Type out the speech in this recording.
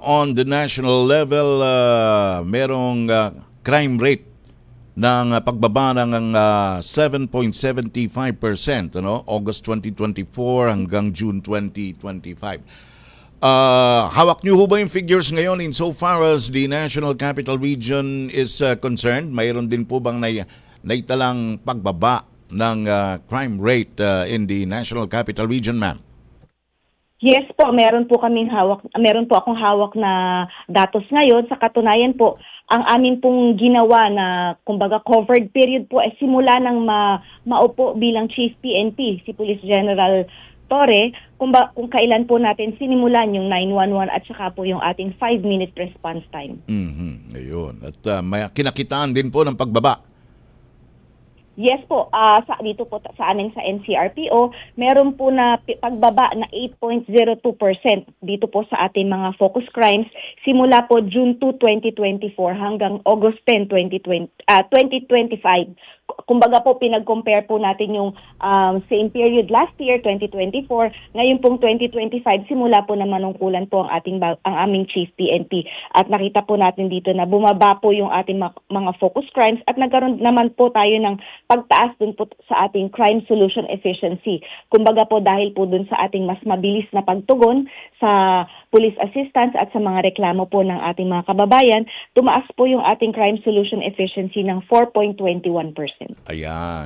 on the national level, merong crime rate ng pagbaba ng 7.75%, ano? August 2024 hanggang June 2025. Hawak niyo ho ba yung figures ngayon insofar as the National Capital Region is concerned? Mayroon din po bang naitalang pagbaba ng crime rate in the National Capital Region, ma'am? Yes po, meron po akong hawak na datos ngayon. Sa katunayan po, ang amin pong ginawa na kumbaga covered period po ay simula ng maupo bilang Chief PNP, si Police General Torre, kung kailan po natin sinimulan yung 911 at saka po yung ating 5-minute response time. Ayun. At may kinakitaan din po ng pagbaba. Yes po, dito po sa amin sa NCRPO, meron po na pagbaba na 8.02% dito po sa ating mga focus crimes simula po June 2, 2024 hanggang August 10, 2025. Kumbaga po pinag-compare po natin yung same period last year, 2024. Ngayon pong 2025, simula po na manungkulan po ang aming Chief PNP. At nakita po natin dito na bumaba po yung ating mga focus crimes at nagkaroon naman po tayo ng pagtaas dun po sa ating crime solution efficiency. Kumbaga po dahil po dun sa ating mas mabilis na pagtugon sa police assistance at sa mga reklamo po ng ating mga kababayan, tumaas po yung ating crime solution efficiency ng 4.21%. Ayan.